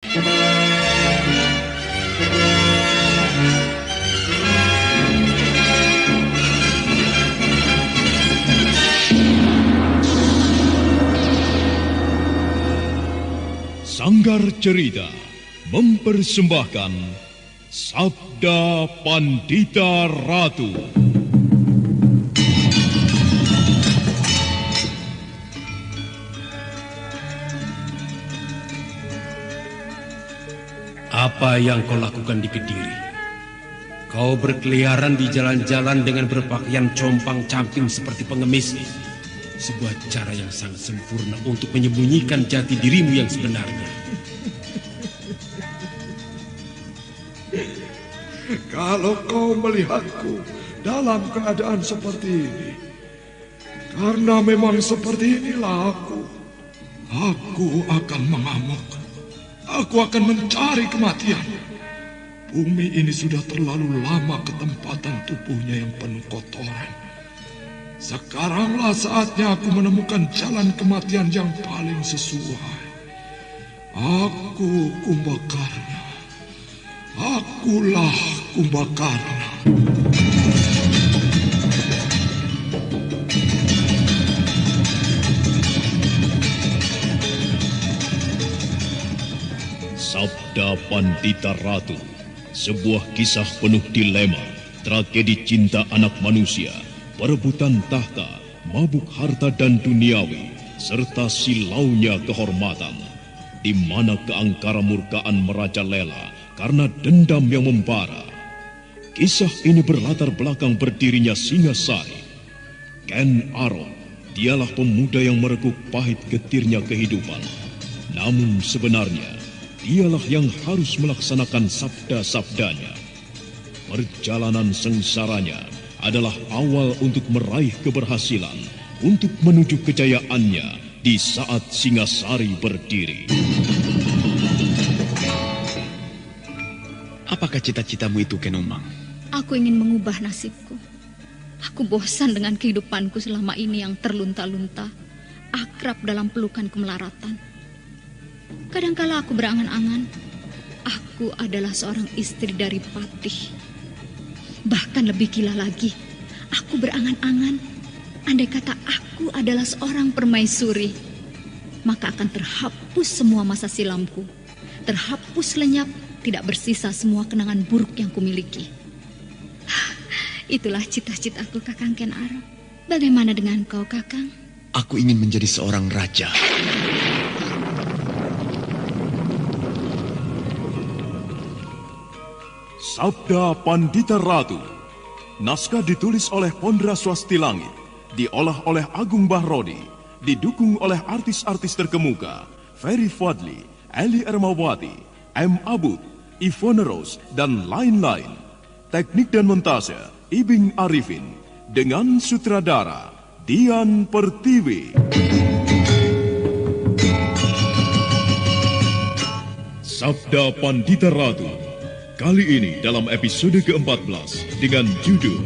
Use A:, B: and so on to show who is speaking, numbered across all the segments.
A: Sanggar Cerita mempersembahkan Sabda Pandita Ratu.
B: Apa yang kau lakukan di Kediri? Kau berkeliaran di jalan-jalan dengan berpakaian compang-camping seperti pengemis. Sebuah cara yang sangat sempurna untuk menyembunyikan jati dirimu yang sebenarnya.
C: Kalau kau melihatku dalam keadaan seperti ini, karena memang seperti inilah aku akan mengamuk. Aku akan mencari kematian. Bumi ini sudah terlalu lama ketempatan tubuhnya yang penuh kotoran. Sekaranglah saatnya aku menemukan jalan kematian yang paling sesuai. Aku Kumbakarna. Akulah Kumbakarna.
A: Sabda Pandita Ratu, sebuah kisah penuh dilema, tragedi cinta anak manusia, perebutan tahta, mabuk harta dan duniawi, serta silaunya kehormatan, di mana keangkara murkaan merajalela karena dendam yang membara. Kisah ini berlatar belakang berdirinya Singasari. Ken Arok, dialah pemuda yang merekuk pahit getirnya kehidupan. Namun sebenarnya, dialah yang harus melaksanakan sabda-sabdanya. Perjalanan sengsaranya adalah awal untuk meraih keberhasilan, untuk menuju kejayaannya di saat Singasari berdiri.
D: Apakah cita-citamu itu, Kenomang?
E: Aku ingin mengubah nasibku. Aku bosan dengan kehidupanku selama ini yang terlunta-lunta, akrab dalam pelukan kemelaratan. Kadangkala aku berangan-angan, aku adalah seorang istri dari Patih. Bahkan lebih gila lagi, aku berangan-angan, andai kata aku adalah seorang permaisuri, maka akan terhapus semua masa silamku, terhapus lenyap, tidak bersisa semua kenangan buruk yang kumiliki. Itulah cita-citaku, Kakang Ken Arok. Bagaimana dengan kau, Kakang?
D: Aku ingin menjadi seorang raja.
A: Sabda Pandita Ratu. Naskah ditulis oleh Pondra Swasti Langit, diolah oleh Agung Bahrodi, didukung oleh artis-artis terkemuka Ferry Fadli, Eli Ermawati, M. Abud, Ivone Rose, dan lain-lain. Teknik dan montase Ibing Arifin, dengan sutradara Dian Pertiwi. Sabda Pandita Ratu, kali ini dalam episode ke-14 dengan judul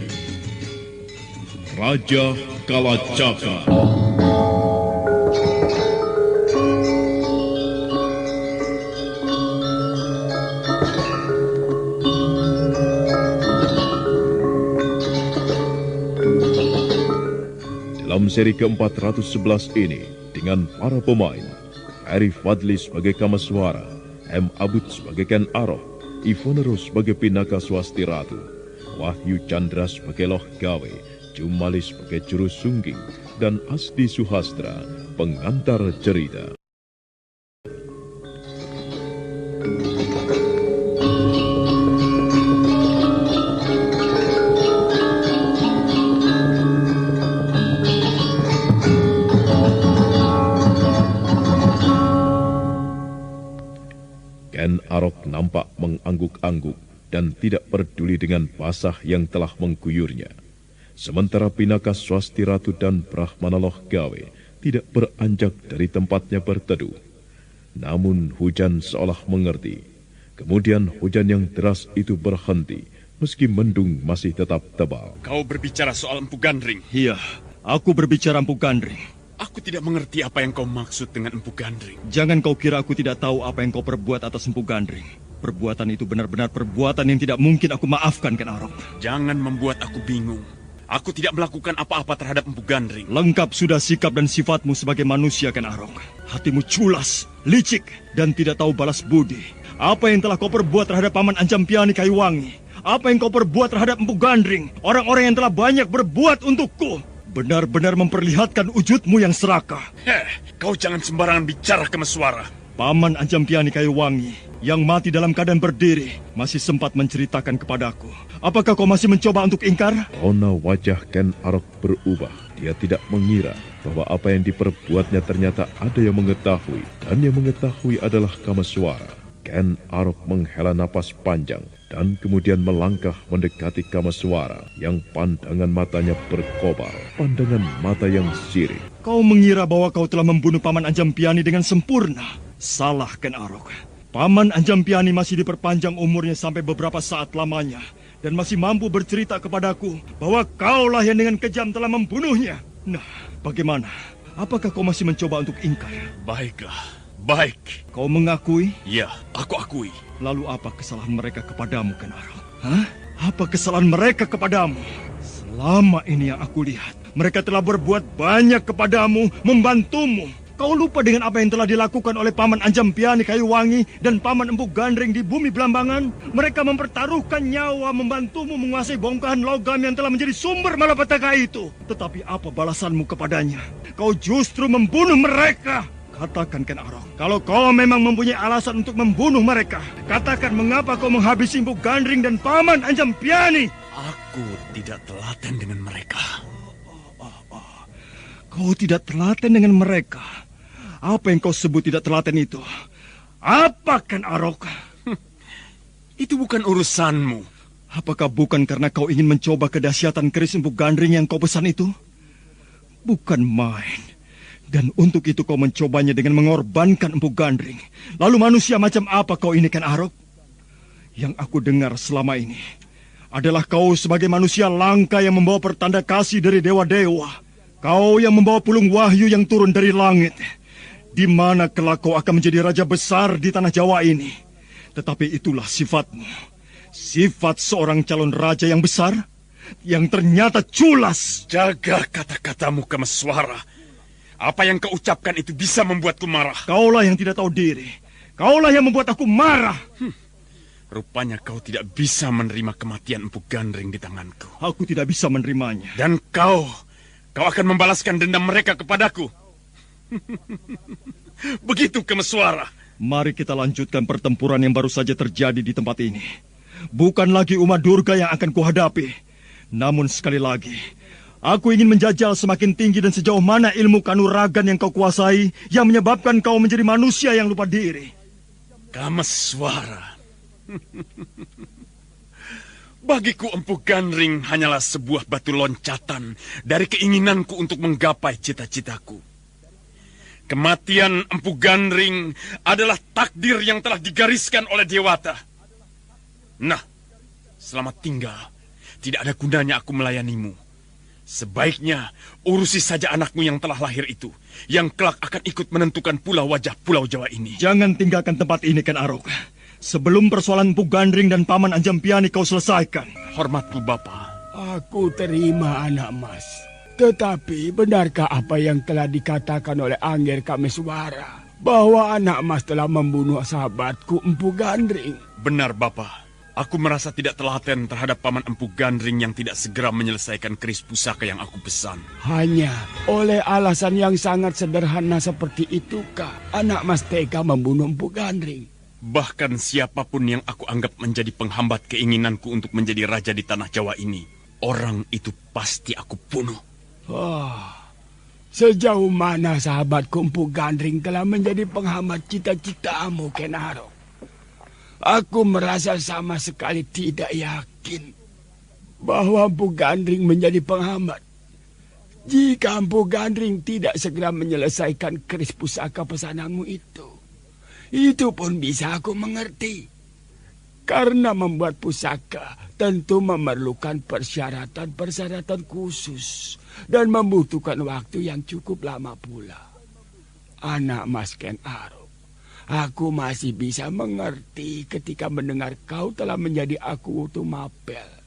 A: Raja Kalacakra. Dalam seri ke-411 ini, dengan para pemain, Ferry Fadli sebagai Kamaswara, M. Abud sebagai Ken Arok, Ivone Rose sebagai Pinaka Swasti Ratu, Wahyu Chandra sebagai Loh Gawe, Jumali sebagai Juru Sungging, dan Asdi Suhastra, pengantar cerita. Ken Arok nampak mengangguk-angguk dan tidak peduli dengan basah yang telah mengguyurnya. Sementara Pinaka Swasti Ratu dan Brahmana Loh Gawe tidak beranjak dari tempatnya berteduh. Namun hujan seolah mengerti. Kemudian hujan yang deras itu berhenti, meski mendung masih tetap tebal.
F: Kau berbicara soal Empu Gandring?
G: Iya, aku berbicara Empu Gandring.
F: Aku tidak mengerti apa yang kau maksud dengan Empu Gandring.
G: Jangan kau kira aku tidak tahu apa yang kau perbuat atas Empu Gandring. Perbuatan itu benar-benar perbuatan yang tidak mungkin aku maafkan, Ken Arok.
F: Jangan membuat aku bingung. Aku tidak melakukan apa-apa terhadap Empu Gandring.
G: Lengkap sudah sikap dan sifatmu sebagai manusia, Ken Arok. Hatimu culas, licik, dan tidak tahu balas budi. Apa yang telah kau perbuat terhadap Paman Anjampiani Kayuwangi? Apa yang kau perbuat terhadap Empu Gandring? Orang-orang yang telah banyak berbuat untukku. Benar-benar memperlihatkan wujudmu yang serakah.
F: Kau jangan sembarangan bicara, Kemeswara.
G: Paman Anjampiani Kayuwangi yang mati dalam keadaan berdiri masih sempat menceritakan kepadaku. Apakah kau masih mencoba untuk ingkar?
H: Rona wajah Ken Arok berubah. Dia tidak mengira bahwa apa yang diperbuatnya ternyata ada yang mengetahui, dan yang mengetahui adalah Kameswara. Ken Arok menghela napas panjang dan kemudian melangkah mendekati Kameswara yang pandangan matanya berkobar, pandangan mata yang sirih.
G: Kau mengira bahwa kau telah membunuh Paman Anjampiani dengan sempurna. Salah, Ken Arok. Paman Anjampiani masih diperpanjang umurnya sampai beberapa saat lamanya dan masih mampu bercerita kepadaku bahwa kaulah yang dengan kejam telah membunuhnya. Nah, bagaimana? Apakah kau masih mencoba untuk ingkar?
F: Baiklah. Baik.
G: Kau mengakui?
F: Ya, aku akui.
G: Lalu apa kesalahan mereka kepadamu, Ken Arok? Hah? Apa kesalahan mereka kepadamu? Selama ini yang aku lihat, mereka telah berbuat banyak kepadamu, membantumu. Kau lupa dengan apa yang telah dilakukan oleh Paman Anjampiani Kayuwangi dan Paman Empu Gandring di bumi Belambangan? Mereka mempertaruhkan nyawa membantumu menguasai bongkahan logam yang telah menjadi sumber malapetaka itu. Tetapi apa balasanmu kepadanya? Kau justru membunuh mereka. Katakan, Ken Arok, kalau kau memang mempunyai alasan untuk membunuh mereka, katakan mengapa kau menghabisi Empu Gandring dan Paman Anjampiani.
F: Aku tidak telaten dengan mereka.
G: Kau tidak telaten dengan mereka? Apa yang kau sebut tidak telaten itu? Apa, Ken Arok?
F: Itu bukan urusanmu.
G: Apakah bukan karena kau ingin mencoba kedahsyatan keris Empu Gandring yang kau pesan itu? Bukan main. Dan untuk itu kau mencobanya dengan mengorbankan Empu Gandring. Lalu manusia macam apa kau ini, Ken Arok? Yang aku dengar selama ini adalah kau sebagai manusia langka yang membawa pertanda kasih dari dewa-dewa. Kau yang membawa pulung wahyu yang turun dari langit. Di mana kelak kau akan menjadi raja besar di tanah Jawa ini. Tetapi itulah sifatmu. Sifat seorang calon raja yang besar, yang ternyata culas.
F: Jaga kata-katamu, Kameswara. Apa yang kau ucapkan itu bisa membuatku marah.
G: Kaulah yang tidak tahu diri. Kaulah yang membuat aku marah.
F: Rupanya kau tidak bisa menerima kematian Empu Gandring di tanganku.
G: Aku tidak bisa menerimanya.
F: Dan kau akan membalaskan dendam mereka kepadaku. Begitu, Kameswara.
G: Mari kita lanjutkan pertempuran yang baru saja terjadi di tempat ini. Bukan lagi Uma Durga yang akan kuhadapi. Namun sekali lagi, aku ingin menjajal semakin tinggi dan sejauh mana ilmu kanuragan yang kau kuasai yang menyebabkan kau menjadi manusia yang lupa diri.
F: Kameswara. Bagiku Empu Gandring hanyalah sebuah batu loncatan dari keinginanku untuk menggapai cita-citaku. Kematian Empu Gandring adalah takdir yang telah digariskan oleh Dewata. Nah, selamat tinggal. Tidak ada gunanya aku melayanimu. Sebaiknya urusi saja anakmu yang telah lahir itu, yang kelak akan ikut menentukan pula wajah Pulau Jawa ini.
G: Jangan tinggalkan tempat ini, Ken Arok. Sebelum persoalan Empu Gandring dan Paman Anjampiani kau selesaikan.
F: Hormatku, Bapak.
I: Aku terima, anak mas. Tetapi benarkah apa yang telah dikatakan oleh Angger Kameswara, bahwa anak mas telah membunuh sahabatku Empu Gandring?
F: Benar, Bapak. Aku merasa tidak telaten terhadap Paman Empu Gandring yang tidak segera menyelesaikan keris pusaka yang aku pesan.
I: Hanya oleh alasan yang sangat sederhana seperti itukah anak mas tega membunuh Empu Gandring?
F: Bahkan siapapun yang aku anggap menjadi penghambat keinginanku untuk menjadi raja di tanah Jawa ini, orang itu pasti aku bunuh.
I: Sejauh mana sahabatku Empu Gandring telah menjadi penghambat cita-citamu, Ken Arok? Aku merasa sama sekali tidak yakin bahwa Empu Gandring menjadi penghambat. Jika Empu Gandring tidak segera menyelesaikan keris pusaka pesananmu itu pun bisa aku mengerti. Karena membuat pusaka tentu memerlukan persyaratan-persyaratan khusus dan membutuhkan waktu yang cukup lama pula. Anak Mas Ken Arok, aku masih bisa mengerti ketika mendengar kau telah menjadi Akuwutu Mapel.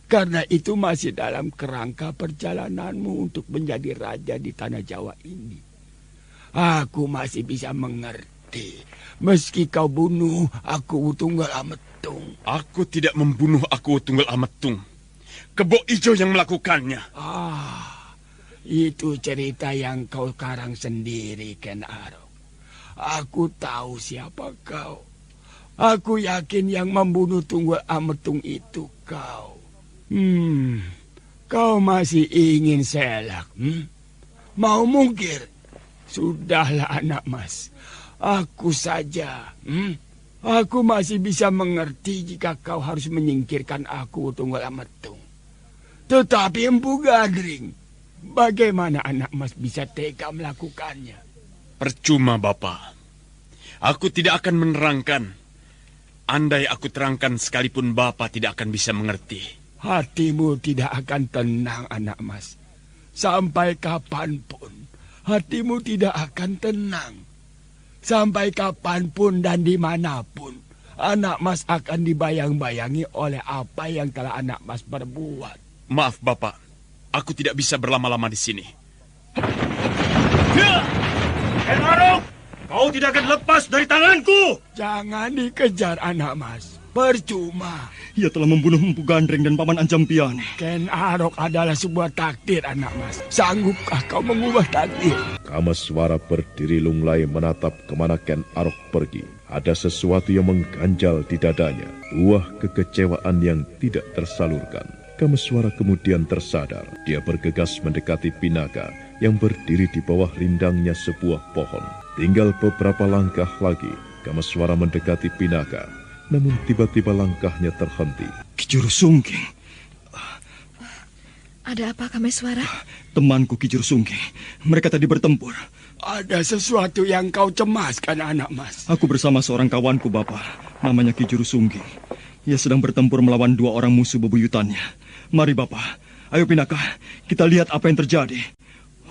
I: Karena itu masih dalam kerangka perjalananmu untuk menjadi raja di tanah Jawa ini. Aku masih bisa mengerti meski kau bunuh Akuwutunggal Ametung.
F: Aku tidak membunuh Akuwutunggal Ametung. Kebo Ijo yang melakukannya.
I: Itu cerita yang kau karang sendiri, Ken Arok. Aku tahu siapa kau. Aku yakin yang membunuh Tunggal Ametung itu kau. Kau masih ingin selak? Mau mungkir? Sudahlah anak Mas. Aku saja. Aku masih bisa mengerti jika kau harus menyingkirkan Akuwutunggal Ametung. Tetapi Empu Gandring, bagaimana anak Mas bisa tega melakukannya?
F: Percuma, Bapak. Aku tidak akan menerangkan. Andai aku terangkan sekalipun Bapak tidak akan bisa mengerti.
I: Hatimu tidak akan tenang, anak Mas. Sampai kapanpun, hatimu tidak akan tenang. Sampai kapanpun dan dimanapun, anak Mas akan dibayang-bayangi oleh apa yang telah anak Mas perbuat.
F: Maaf, Bapak. Aku tidak bisa berlama-lama di sini.
G: Ken Arok, kau tidak akan lepas dari tanganku.
I: Jangan dikejar, anak Mas. Percuma.
G: Ia telah membunuh Empu Gandring dan Paman Anjampiani.
I: Ken Arok adalah sebuah takdir, anak Mas. Sanggupkah kau mengubah takdir?
H: Kameswara berdiri lunglai menatap kemana Ken Arok pergi. Ada sesuatu yang mengganjal di dadanya. Buah kekecewaan yang tidak tersalurkan. Kameswara kemudian tersadar. Dia bergegas mendekati Pinaka yang berdiri di bawah rindangnya sebuah pohon. Tinggal beberapa langkah lagi, Kameswara mendekati Pinaka. Namun tiba-tiba langkahnya terhenti.
G: Ki Juru Sungging.
J: Ada apa, Kameswara?
G: Temanku Ki Juru Sungging. Mereka tadi bertempur.
I: Ada sesuatu yang kau cemaskan, anak Mas.
G: Aku bersama seorang kawanku, Bapak. Namanya Ki Juru Sungging. Ia sedang bertempur melawan 2 orang musuh bebuyutannya. Mari, Bapak. Ayo, Pinaka. Kita lihat apa yang terjadi.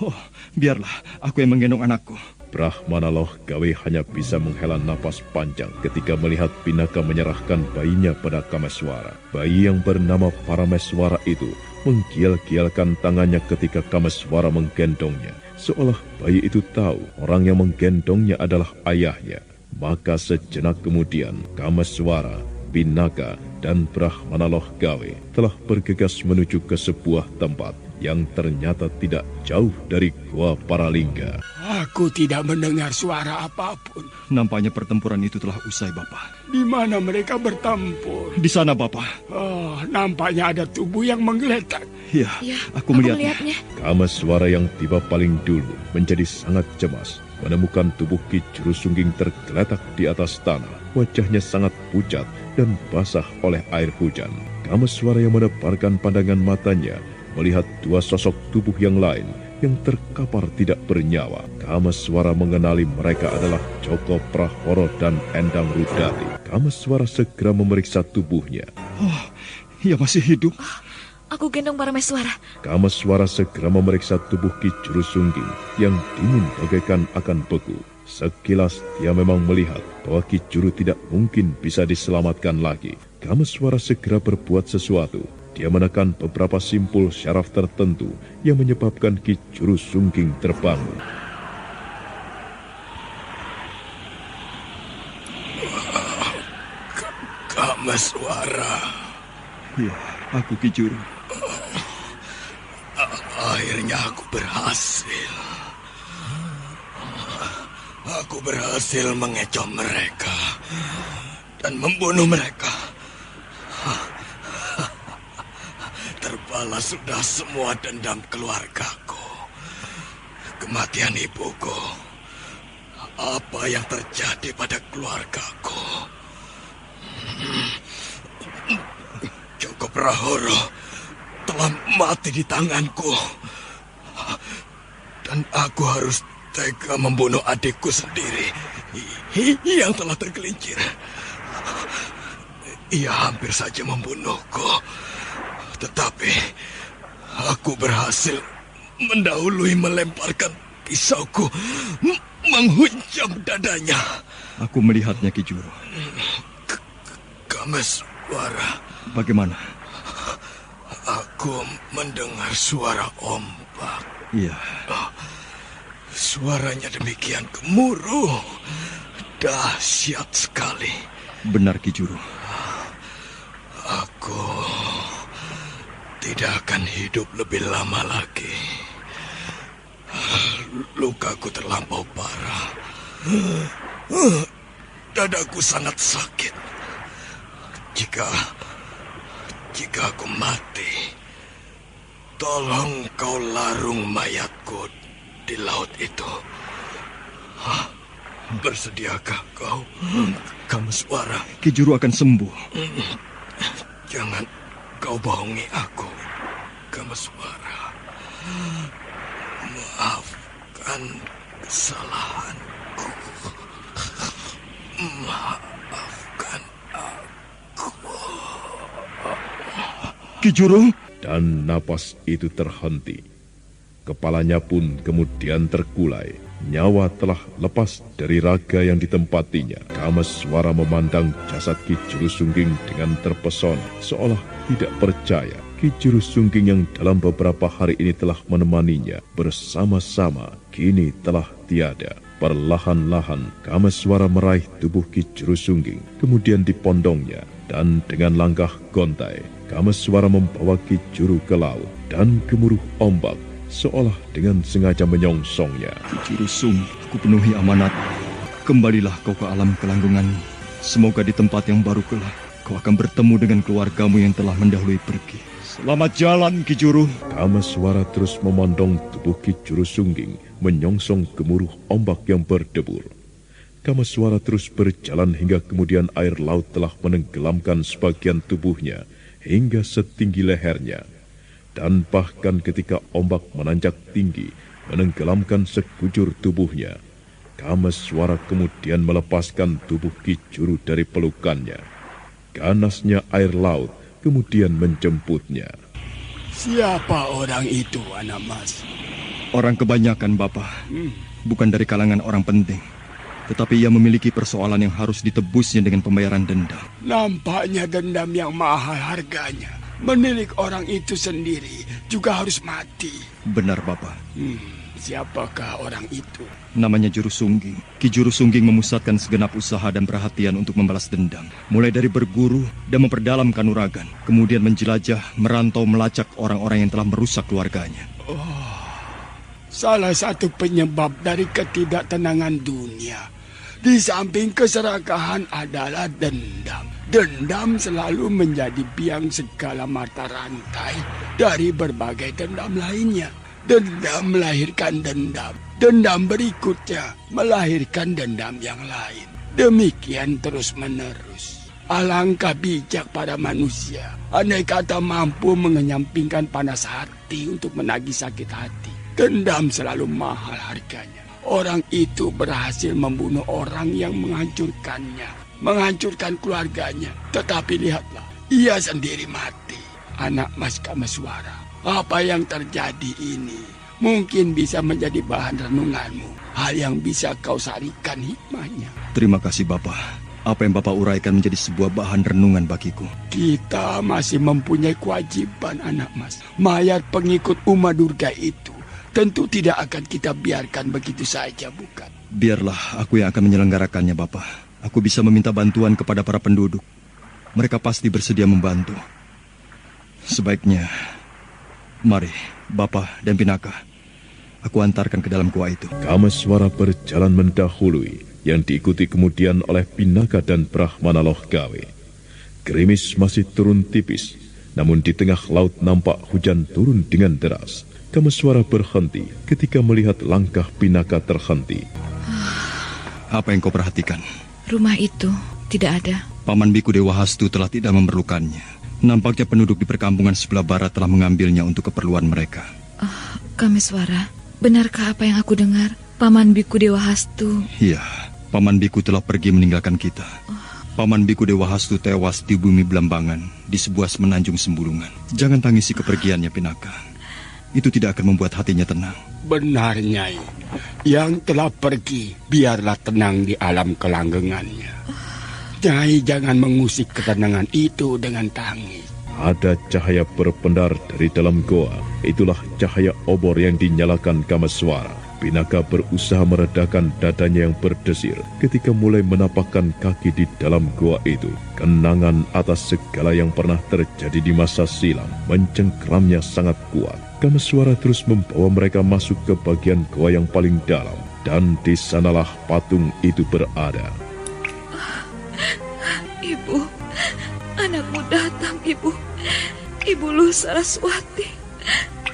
G: Oh, biarlah aku yang menggendong anakku.
H: Brahmana Loh Gawe hanya bisa menghela napas panjang ketika melihat Pinaka menyerahkan bayinya pada Kameswara. Bayi yang bernama Parameswara itu menggial-gialkan tangannya ketika Kameswara menggendongnya. Seolah bayi itu tahu orang yang menggendongnya adalah ayahnya. Maka sejenak kemudian Kameswara, Pinaka, dan Brahmana Loh Gawe telah bergegas menuju ke sebuah tempat yang ternyata tidak jauh dari Gua Paralingga.
I: Aku tidak mendengar suara apapun.
G: Nampaknya pertempuran itu telah usai, Bapak.
I: Di mana mereka bertempur?
G: Di sana, Bapak.
I: Oh, nampaknya ada tubuh yang menggeletak.
G: Ya, aku melihatnya.
H: Kameswara yang tiba paling dulu menjadi sangat cemas menemukan tubuh Ki Juru Sungging tergeletak di atas tanah. Wajahnya sangat pucat dan basah oleh air hujan. Kameswara yang menebarkan pandangan matanya melihat 2 sosok tubuh yang lain yang terkapar tidak bernyawa. Kameswara mengenali mereka adalah Joko Prahoro dan Endang Rudati. Kameswara segera memeriksa tubuhnya.
G: Oh, ia masih hidup.
J: Aku gendong Parameswara.
H: Kameswara segera memeriksa tubuh Ki Juru Sungging yang dingin bagaikan akan beku. Sekilas dia memang melihat bahwa Ki Juru tidak mungkin bisa diselamatkan lagi. Kameswara segera berbuat sesuatu. Dia menekan beberapa simpul syaraf tertentu yang menyebabkan Ki Juru Sungging terbangun.
C: Kameswara.
G: Ya, aku Ki Juru.
C: Akhirnya aku berhasil. Aku berhasil mengecoh mereka dan membunuh mereka. Terbalas sudah semua dendam keluargaku. Kematian ibuku. Apa yang terjadi pada keluargaku? Joko Prahoro telah mati di tanganku. Dan aku harus tega membunuh adikku sendiri yang telah tergelincir. Ia hampir saja membunuhku. Tetapi aku berhasil mendahului melemparkan pisauku, menghunjam dadanya.
G: Aku melihatnya, Ki Juru.
C: Kameswara.
G: Bagaimana?
C: Aku mendengar suara ombak.
G: Iya.
C: Suaranya demikian gemuruh. Dahsyat sekali.
G: Benar, Ki Juru.
C: Aku tidak akan hidup lebih lama lagi. Lukaku terlampau parah. Dadaku sangat sakit. Jika aku mati, tolong kau larung mayatku di laut itu. Bersediakah kau, Kameswara?
G: Ki Juru akan sembuh.
C: Jangan kau bohongi aku, Kameswara. Maafkan kesalahanku. Maafkan aku.
G: Ki Juru.
H: Dan napas itu terhenti. Kepalanya pun kemudian terkulai. Nyawa telah lepas dari raga yang ditempatinya. Kameswara memandang jasad Ki Juru Sungging dengan terpesona, seolah tidak percaya Ki Juru Sungging yang dalam beberapa hari ini telah menemaninya bersama-sama kini telah tiada. Perlahan-lahan Kameswara meraih tubuh Ki Juru Sungging, kemudian dipondongnya, dan dengan langkah gontai Kameswara membawa Ki Juru ke laut, dan gemuruh ombak seolah dengan sengaja menyongsongnya.
G: Ki Juru Sungging, aku penuhi amanat. Kembalilah kau ke alam kelanggenganmu. Semoga di tempat yang baru kelak kau akan bertemu dengan keluargamu yang telah mendahului pergi. Selamat jalan, Ki Juru.
H: Kameswara terus memandang tubuh Ki Juru Sungging menyongsong gemuruh ombak yang berdebur. Kameswara terus berjalan hingga kemudian air laut telah menenggelamkan sebagian tubuhnya hingga setinggi lehernya. Dan bahkan ketika ombak menanjak tinggi menenggelamkan sekujur tubuhnya, Kameswara kemudian melepaskan tubuh Ki Juru dari pelukannya. Ganasnya air laut kemudian menjemputnya.
I: Siapa orang itu, anak mas?
G: Orang kebanyakan, Bapak. Bukan dari kalangan orang penting. Tetapi ia memiliki persoalan yang harus ditebusnya dengan pembayaran dendam.
I: Nampaknya dendam yang mahal harganya. Menilik orang itu sendiri juga harus mati.
G: Benar, Bapak.
I: Siapakah orang itu?
G: Namanya Juru Sungging. Ki Juru Sungging memusatkan segenap usaha dan perhatian untuk membalas dendam. Mulai dari berguru dan memperdalam kanuragan. Kemudian menjelajah, merantau, melacak orang-orang yang telah merusak keluarganya.
I: Salah satu penyebab dari ketidaktenangan dunia, di samping keserakahan, adalah dendam. Dendam selalu menjadi biang segala mata rantai dari berbagai dendam lainnya. Dendam melahirkan dendam. Dendam berikutnya melahirkan dendam yang lain. Demikian terus-menerus. Alangkah bijak pada manusia andai kata mampu mengenyampingkan panas hati untuk menagih sakit hati. Dendam selalu mahal harganya. Orang itu berhasil membunuh orang yang menghancurkannya, menghancurkan keluarganya. Tetapi lihatlah, ia sendiri mati. Anak Mas Kameswara, apa yang terjadi ini mungkin bisa menjadi bahan renunganmu. Hal yang bisa kau sarikan hikmahnya.
G: Terima kasih, Bapak. Apa yang Bapak uraikan menjadi sebuah bahan renungan bagiku.
I: Kita masih mempunyai kewajiban, anak mas. Mayat pengikut Uma Durga itu tentu tidak akan kita biarkan begitu saja, bukan?
G: Biarlah aku yang akan menyelenggarakannya, Bapak. Aku bisa meminta bantuan kepada para penduduk. Mereka pasti bersedia membantu. Sebaiknya, mari, Bapak dan Pinaka, aku antarkan ke dalam gua itu.
H: Kameswara berjalan mendahului, yang diikuti kemudian oleh Pinaka dan Brahmana Lohgawe. Gerimis masih turun tipis, namun di tengah laut nampak hujan turun dengan deras. Kameswara berhenti ketika melihat langkah Pinaka terhenti.
G: Apa yang kau perhatikan?
J: Rumah itu tidak ada.
G: Paman Biku Dewa Hastu telah tidak memerlukannya. Nampaknya penduduk di perkampungan sebelah barat telah mengambilnya untuk keperluan mereka.
J: Kameswara, benarkah apa yang aku dengar? Paman Biku Dewa Hastu.
G: Iya, Paman Biku telah pergi meninggalkan kita. Paman Biku Dewa Hastu tewas di bumi Belambangan, di sebuah semenanjung Sembulungan. Jangan tangisi kepergiannya, Pinaka. itu tidak akan membuat hatinya tenang.
I: Benar, Nyai. Yang telah pergi, biarlah tenang di alam kelanggengannya. Nyai jangan mengusik ketenangan itu dengan tangis.
H: Ada cahaya berpendar dari dalam goa. Itulah cahaya obor yang dinyalakan Kameswara. Pinaka berusaha meredakan dadanya yang berdesir ketika mulai menapakkan kaki di dalam goa itu. Kenangan atas segala yang pernah terjadi di masa silam mencengkramnya sangat kuat. Kameswara terus membawa mereka masuk ke bagian goa yang paling dalam. Dan di sanalah patung itu berada.
J: Ibu, anakmu datang, Ibu. Ibu Luh Saraswati.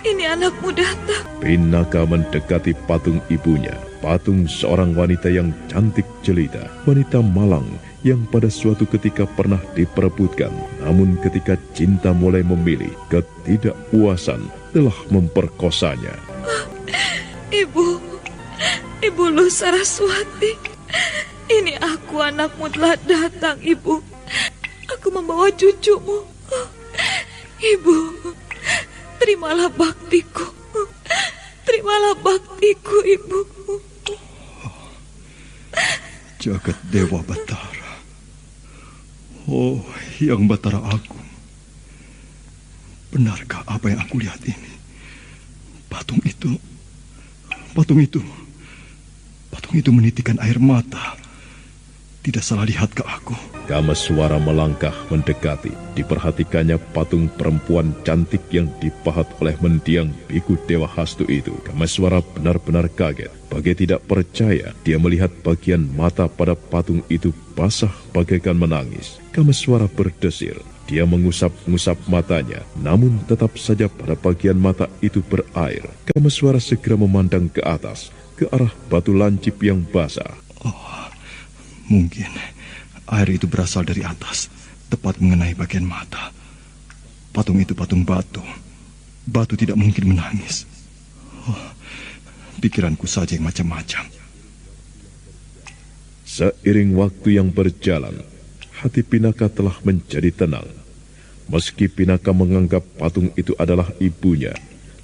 J: Ini anakmu datang.
H: Pinaka mendekati patung ibunya. Patung seorang wanita yang cantik jelita. Wanita malang yang pada suatu ketika pernah diperebutkan. Namun ketika cinta mulai memilih, ketidakpuasan telah memperkosanya.
J: Ibu Luh Saraswati. Ini aku, anakmu telah datang, Ibu. Aku membawa cucumu. Ibu, terimalah baktiku. Terimalah baktiku, Ibu.
G: Jagat Dewa Batara. Oh, Yang Batara Agung. Benarkah apa yang aku lihat ini? Patung itu menitikan air mata. Tidak salah lihat ke aku.
H: Kameswara melangkah mendekati. Diperhatikannya patung perempuan cantik yang dipahat oleh mendiang biku Dewa Hastu itu. Kameswara benar-benar kaget. Bagai tidak percaya, dia melihat bagian mata pada patung itu basah bagaikan menangis. Kameswara berdesir. Dia mengusap-ngusap matanya, namun tetap saja pada bagian mata itu berair. Kameswara segera memandang ke atas, ke arah batu lancip yang basah.
G: Mungkin air itu berasal dari atas, tepat mengenai bagian mata. Patung itu patung batu. Batu tidak mungkin menangis. Pikiranku saja yang macam-macam.
H: Seiring waktu yang berjalan, hati Pinaka telah menjadi tenang. Meski Pinaka menganggap patung itu adalah ibunya,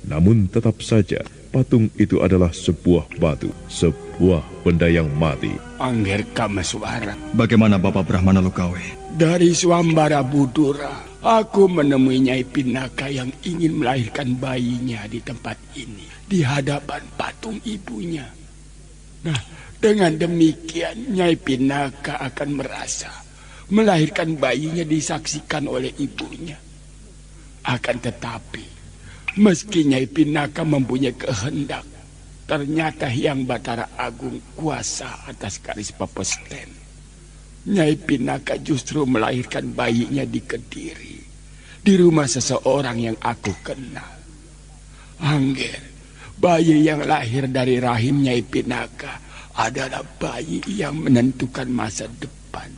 H: namun tetap saja patung itu adalah sebuah batu, sebuah benda yang mati.
I: Angger Kameswara.
G: Bagaimana Bapak Brahmana Lokawe?
I: Dari Swambara Budura, aku menemui Nyai Pinaka yang ingin melahirkan bayinya di tempat ini, di hadapan patung ibunya. Nah, dengan demikian Nyai Pinaka akan merasa melahirkan bayinya disaksikan oleh ibunya. Akan tetapi, meski Nyai Pinaka mempunyai kehendak, ternyata Hyang Batara Agung kuasa atas garis Pepesten. Nyai Pinaka justru melahirkan bayinya di Kediri, di rumah seseorang yang aku kenal. Angger, bayi yang lahir dari rahim Nyai Pinaka adalah bayi yang menentukan masa depan.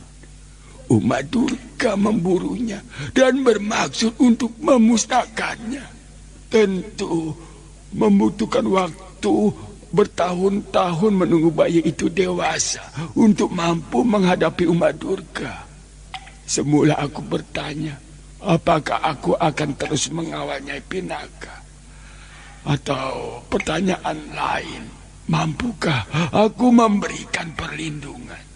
I: Uma Durga memburunya dan bermaksud untuk memusnahkannya. Tentu membutuhkan waktu bertahun-tahun menunggu bayi itu dewasa untuk mampu menghadapi Uma Durga. Semula aku bertanya, apakah aku akan terus mengawal Nyai Pinaka? Atau pertanyaan lain, mampukah aku memberikan perlindungan?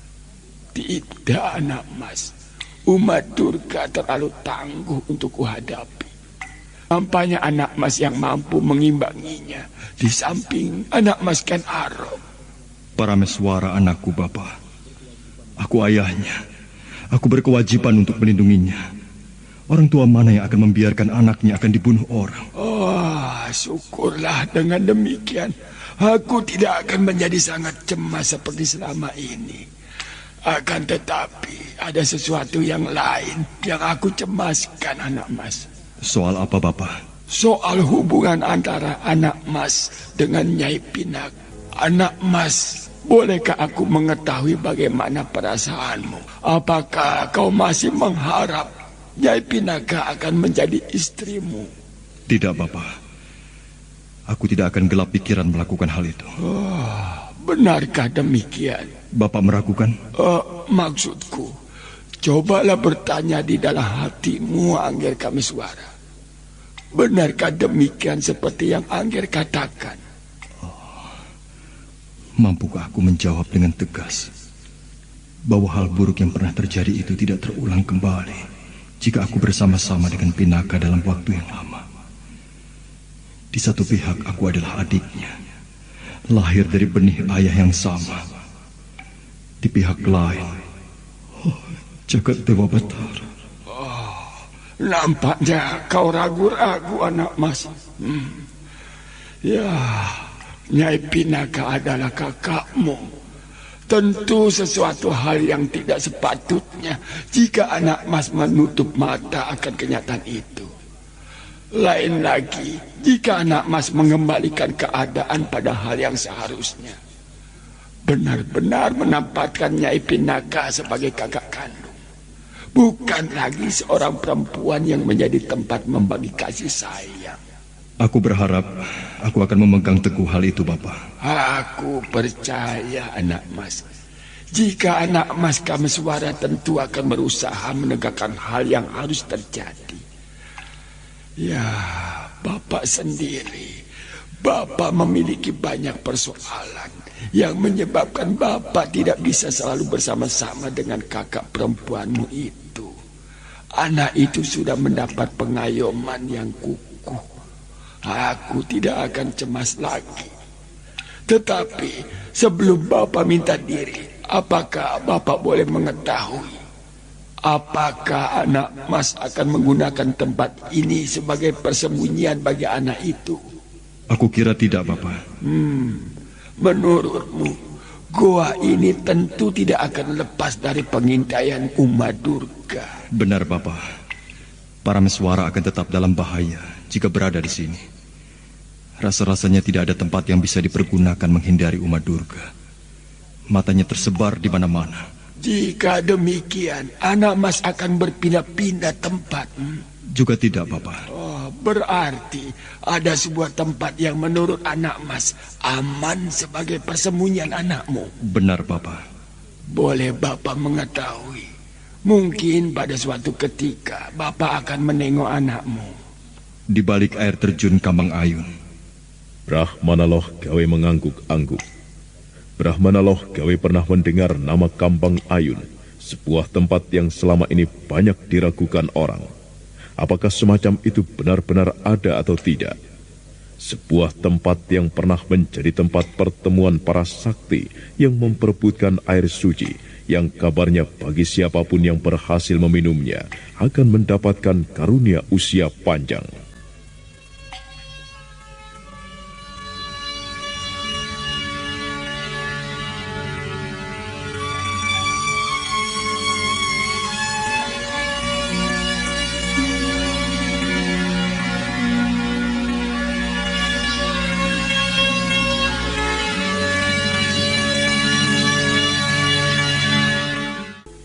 I: Tidak, anak mas. Uma Durga terlalu tangguh untuk kuhadapi. Nampaknya anak mas yang mampu mengimbanginya, di samping anak mas Ken Arok.
G: Parameswara anakku, Bapak. Aku ayahnya. Aku berkewajiban untuk melindunginya. Orang tua mana yang akan membiarkan anaknya akan dibunuh orang?
I: Syukurlah dengan demikian. Aku tidak akan menjadi sangat cemas seperti selama ini. Akan tetapi ada sesuatu yang lain yang aku cemaskan, anak mas.
G: Soal apa, Bapak?
I: Soal hubungan antara anak mas dengan Nyai Pinaka. Anak mas, bolehkah aku mengetahui bagaimana perasaanmu? Apakah kau masih mengharap Nyai Pinaka akan menjadi istrimu?
G: Tidak, Bapak. Aku tidak akan gelap pikiran melakukan hal itu.
I: Benarkah demikian?
G: Bapak meragukan?
I: Maksudku, cobalah bertanya di dalam hatimu, Angger Kameswara. Benarkah demikian seperti yang Angger katakan?
G: Mampukah aku menjawab dengan tegas bahwa hal buruk yang pernah terjadi itu tidak terulang kembali jika aku bersama-sama dengan Pinaka dalam waktu yang lama? Di satu pihak aku adalah adiknya, lahir dari benih ayah yang sama. Di pihak lain, Jagat Dewa Batara.
I: Nampaknya kau ragu-ragu, anak mas. Ya, Nyai Pinaka adalah kakakmu. Tentu sesuatu hal yang tidak sepatutnya jika anak mas menutup mata akan kenyataan itu. Lain lagi jika anak mas mengembalikan keadaan pada hal yang seharusnya. Benar-benar menampakkan Nyai Pinaka sebagai kakak kandung. Bukan lagi seorang perempuan yang menjadi tempat membagi kasih sayang.
G: Aku berharap aku akan memegang teguh hal itu, Bapak.
I: Aku percaya, anak mas. Jika anak mas Kameswara tentu akan berusaha menegakkan hal yang harus terjadi. Ya, Bapak sendiri. Bapak memiliki banyak persoalan yang menyebabkan Bapak tidak bisa selalu bersama-sama dengan kakak perempuanmu itu. Anak itu sudah mendapat pengayoman yang kukuh. Aku tidak akan cemas lagi. Tetapi sebelum Bapak minta diri, apakah Bapak boleh mengetahui apakah anak mas akan menggunakan tempat ini sebagai persembunyian bagi anak itu?
G: Aku kira tidak, Bapak.
I: Menurutmu, goa ini tentu tidak akan lepas dari pengintaian Uma Durga.
G: Benar, Bapak. Parameswara akan tetap dalam bahaya jika berada di sini. Rasa-rasanya tidak ada tempat yang bisa dipergunakan menghindari Uma Durga. Matanya tersebar di mana-mana.
I: Jika demikian, anak mas akan berpindah-pindah tempat.
G: Juga tidak, Bapak.
I: Berarti ada sebuah tempat yang menurut anak mas aman sebagai persembunyian anakmu.
G: Benar, Bapak.
I: Boleh Bapak mengetahui, mungkin pada suatu ketika Bapak akan menengok anakmu.
G: Di balik air terjun Kambang Ayun.
H: Brahmanaloh gawe mengangguk-angguk. Brahmanaloh gawe pernah mendengar nama Kambang Ayun, sebuah tempat yang selama ini banyak diragukan orang. Apakah semacam itu benar-benar ada atau tidak? Sebuah tempat yang pernah menjadi tempat pertemuan para sakti yang memperebutkan air suci, yang kabarnya bagi siapapun yang berhasil meminumnya akan mendapatkan karunia usia panjang.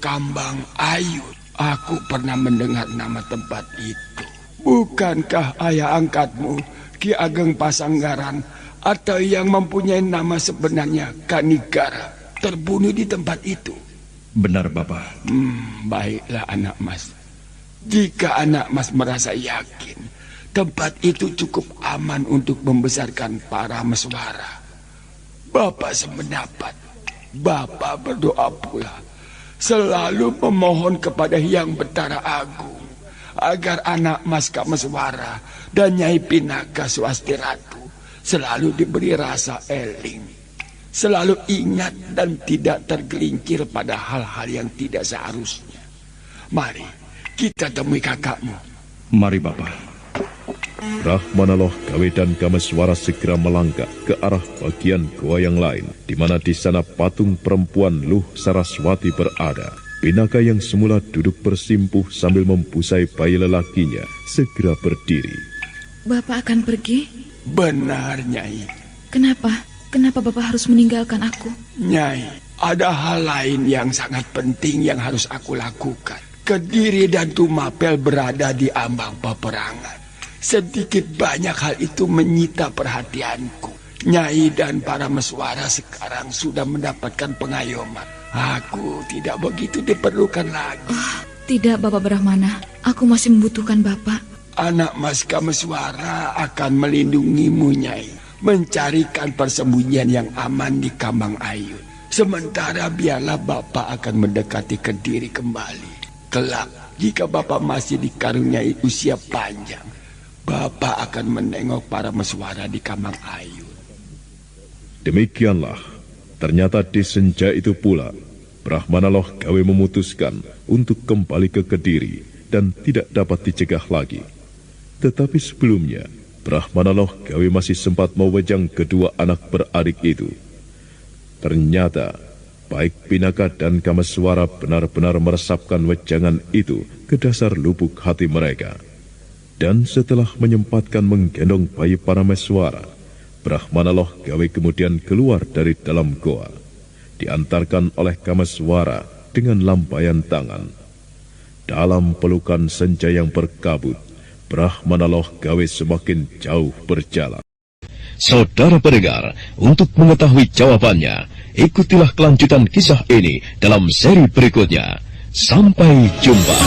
I: Kambang Ayun, aku pernah mendengar nama tempat itu. Bukankah ayah angkatmu, Ki Ageng Pasanggaran, atau yang mempunyai nama sebenarnya Kanigara, terbunuh di tempat itu?
G: Benar, Bapak.
I: Baiklah, anak mas. Jika anak mas merasa yakin tempat itu cukup aman untuk membesarkan Parameswara, Bapak sependapat. Bapak berdoa pula, selalu memohon kepada Hyang Betara Agung agar anak mas Kameswara dan Nyai Pinaka Swasti Ratu selalu diberi rasa eling, selalu ingat dan tidak tergelincir pada hal-hal yang tidak seharusnya. Mari kita temui kakakmu.
G: Mari, Bapak.
H: Brahmanaloh gawe dan Kameswara segera melangkah ke arah bagian goa yang lain, di mana di sana patung perempuan Luh Saraswati berada. Pinaka yang semula duduk bersimpuh sambil membusai bayi lelakinya segera berdiri.
J: Bapak akan pergi?
I: Benar, Nyai.
J: Kenapa? Kenapa Bapak harus meninggalkan aku?
I: Nyai, ada hal lain yang sangat penting yang harus aku lakukan. Kediri dan Tumapel berada di ambang peperangan. Sedikit banyak hal itu menyita perhatianku. Nyai dan Parameswara sekarang sudah mendapatkan pengayoman. Aku tidak begitu diperlukan lagi.
J: Tidak, Bapak Brahmana. Aku masih membutuhkan Bapak.
I: Anak Mas Kameswara akan melindungimu, Nyai. Mencarikan persembunyian yang aman di Kambang Ayun. Sementara biarlah Bapak akan mendekati Kediri kembali. Kelak, jika Bapak masih dikaruniai usia panjang, Bapak akan menengok para meswara di Kambang Ayun.
H: Demikianlah, ternyata di senja itu pula, Brahmana Loh Gawe memutuskan untuk kembali ke Kediri dan tidak dapat dicegah lagi. Tetapi sebelumnya, Brahmana Loh Gawe masih sempat mewejang kedua anak beradik itu. Ternyata, baik Pinaka dan Kameswara benar-benar meresapkan wejangan itu ke dasar lubuk hati mereka. Dan setelah menyempatkan menggendong bayi Parameswara, Brahmana Loh Gawe kemudian keluar dari dalam goa, diantarkan oleh Kameswara dengan lambaian tangan. Dalam pelukan senja yang berkabut, Brahmana Loh Gawe semakin jauh berjalan.
K: Saudara pendengar, untuk mengetahui jawabannya, ikutilah kelanjutan kisah ini dalam seri berikutnya. Sampai jumpa.